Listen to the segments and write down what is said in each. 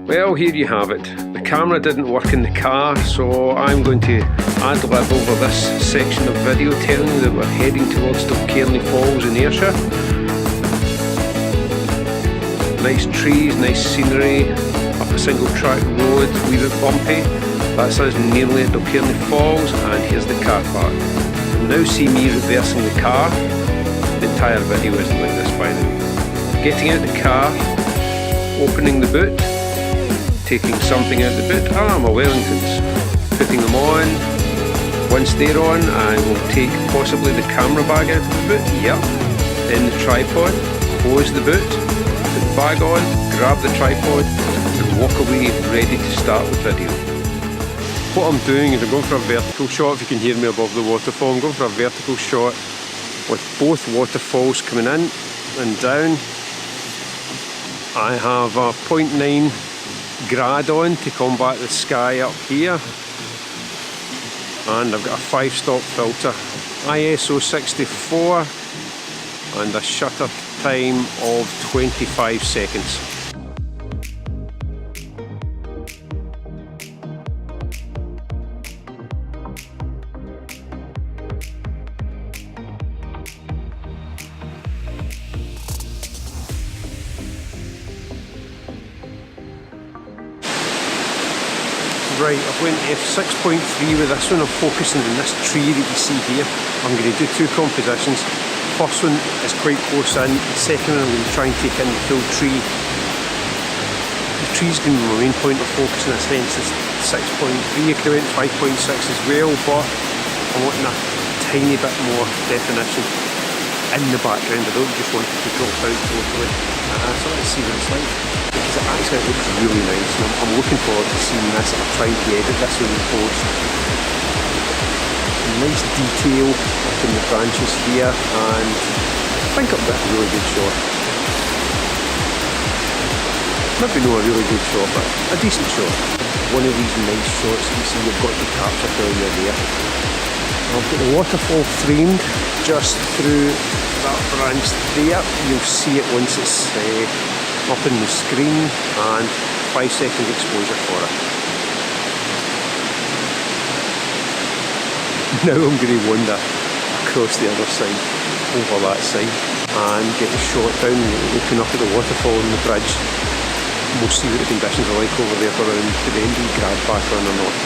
Well, here you have it. The camera didn't work in the car, so I'm going to ad-lib over this section of video telling you that we're heading towards Dalcairnie Falls in Ayrshire. Nice trees, nice scenery, up a single track road, a wee bit bumpy. That's us nearly at Dalcairnie Falls, and here's the car park. You'll now see me reversing the car. The entire video isn't like this, by the way. Getting out the car, opening the boot, taking something out the boot. My Wellingtons. Putting them on. Once they're on, I will take possibly the camera bag out of the boot. Yep. Then the tripod. Close the boot. Put the bag on. Grab the tripod and walk away ready to start the video. What I'm doing is I'm going for a vertical shot. If you can hear me above the waterfall, I'm going for a vertical shot with both waterfalls coming in and down. I have a 0.9 grad on to combat the sky up here, and I've got a 5-stop filter, ISO 64, and a shutter time of 25 seconds. Right, I've went f6.3 with this one. I'm focusing on this tree that you see here. I'm going to do two compositions. First one is quite close in. The second one I'm going to try and take in the full tree. The tree's going to be my main point of focus, in a sense it's 6.3. I could have went 5.6 as well, but I'm wanting a tiny bit more definition in the background. I don't just want it to drop out totally. So let's see what it's like. Because it actually looks really nice, and I'm looking forward to seeing this. I'm trying to edit this in the post. Nice detail up in the branches here, and I think I've got a really good shot. Maybe not a really good shot, but a decent shot. One of these nice shots that you see you've got to capture while you're there. I've got the waterfall framed just through that branch there. You'll see it once it's up in the screen, and 5-second exposure for it. Now I'm going to wander across the other side, over that side, and get a shot down, looking up at the waterfall and the bridge. We'll see what the conditions are like over there for around the end of the grad back on or not.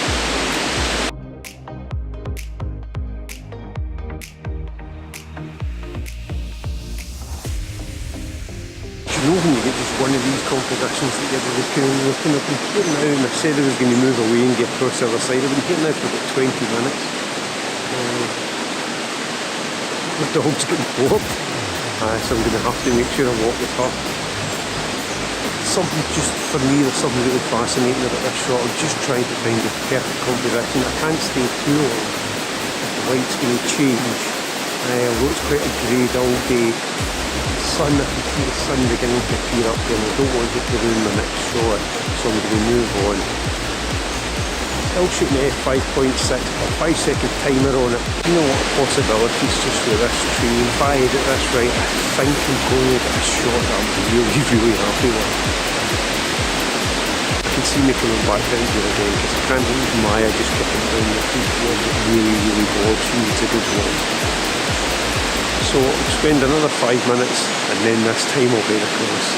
You know when you get just one of these compositions that you're looking. I've been here now, and I said I was going to move away and get across the other side. I've been here now for about 20 minutes. My dog's getting bored, so I'm going to have to make sure I walk with her. Something just, for me, there's something really fascinating about this shot. I'm just trying to find the perfect composition. I can't stay too long if the light's going to change. Although it's quite a grey, dull day. Sun, I can see the sun beginning to appear up there, and I don't want it to ruin my next shot, so I'm going to move on. Still shooting at f5.6, a 5-second timer on it. You know what possibilities just with this tree. If I edit this right, I think I'm going to get a shot that I'm really, really happy with. I can see me coming back down here again, because I can't leave Maya just kicking down the feet here. I get really, really bored. She needs a good walk. So I'll spend another 5 minutes, and then this time I'll head across.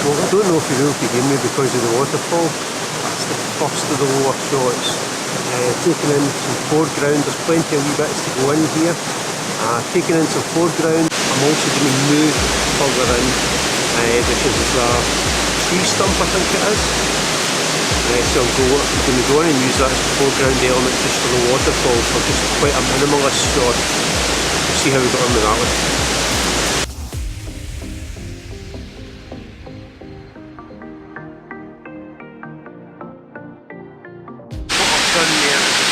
Well, I don't know if you're able to hear me because of the waterfall. That's the first of the lower shots. Taking in some foreground, there's plenty of wee bits to go in here. Taking in some foreground, I'm also going to move further in because it's a tree stump, I think it is. So I'm going to go in and use that as a foreground element just for the waterfall, for just quite a minimalist shot. We'll see how we got on with that one.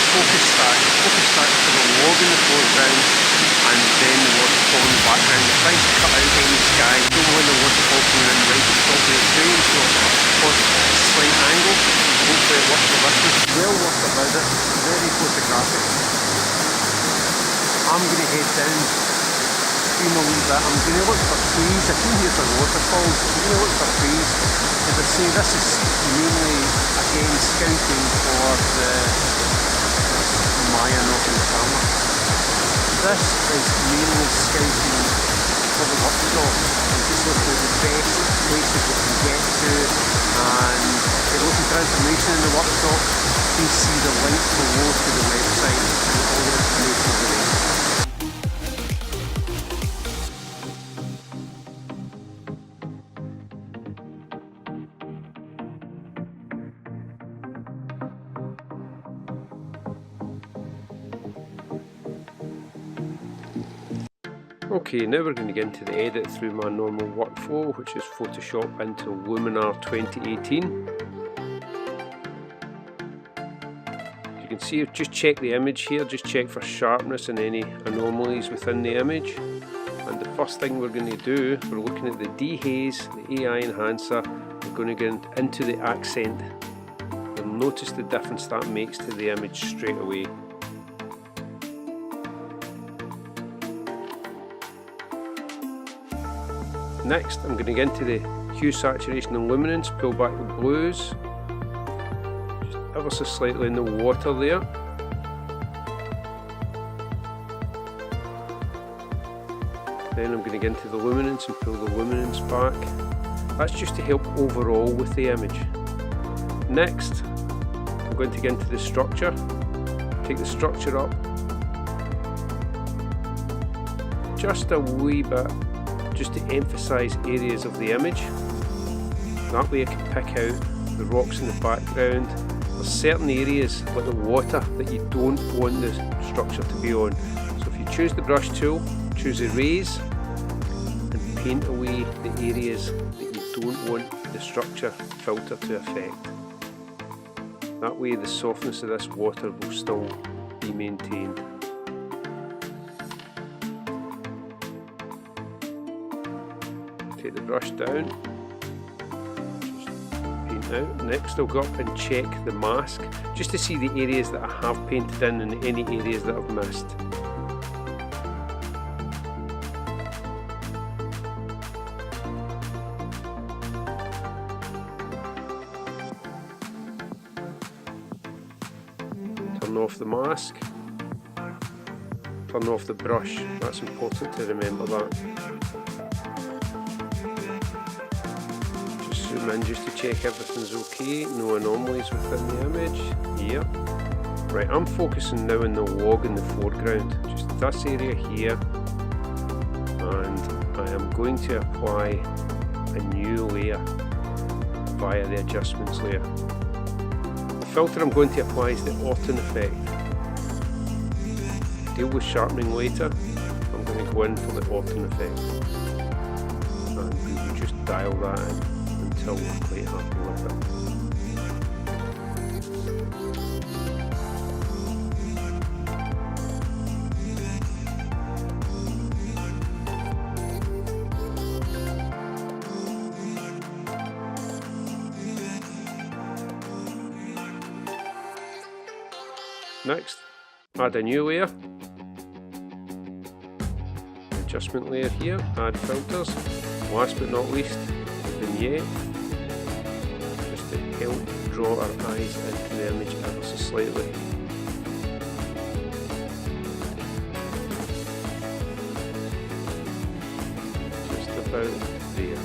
Focus stack for the log in the foreground and then the waterfall in the background. I'm trying to cut out any sky. I don't want the waterfall coming in right at the top of the screen, so I've caused a slight angle. Hopefully it works for this one. Well worth a visit. Very photographic. I'm going to head down a wee bit. I'm going to look for trees. I came here for waterfalls, but I'm going to look for trees. As I say, this is mainly, again, scouting for the Maya Northern Farmer. This is mainly scouting for the workshop. I'm just looking at the best places we can get to, and if you're looking for information in the workshop, please see the link below to the website and all the information is there. Okay, now we're going to get into the edit through my normal workflow, which is Photoshop into Luminar 2018. As you can see, I've just checked the image here, just check for sharpness and any anomalies within the image. And the first thing we're going to do, we're looking at the dehaze, the AI enhancer. We're going to get into the accent. You'll notice the difference that makes to the image straight away. Next, I'm going to get into the hue, saturation and luminance, pull back the blues, just ever so slightly in the water there. Then I'm going to get into the luminance and pull the luminance back. That's just to help overall with the image. Next, I'm going to get into the structure, take the structure up just a wee bit, just to emphasise areas of the image. That way I can pick out the rocks in the background. There's certain areas like the water that you don't want the structure to be on. So if you choose the brush tool, choose erase and paint away the areas that you don't want the structure filter to affect. That way the softness of this water will still be maintained. Take the brush down, just paint out. Next I'll go up and check the mask just to see the areas that I have painted in and any areas that I've missed. Turn off the mask, turn off the brush, that's important to remember that. Zoom in just to check everything's okay, no anomalies within the image. Yep. Right, I'm focusing now on the log in the foreground, just this area here, and I am going to apply a new layer via the adjustments layer. The filter I'm going to apply is the Autumn effect. Deal with sharpening later. I'm going to go in for the Autumn effect, and we will just dial that in until we're quite happy with it. Next, add a new layer, adjustment layer here, add filters, last but not least, vignette, just to help draw our eyes into the image ever so slightly. Just about there.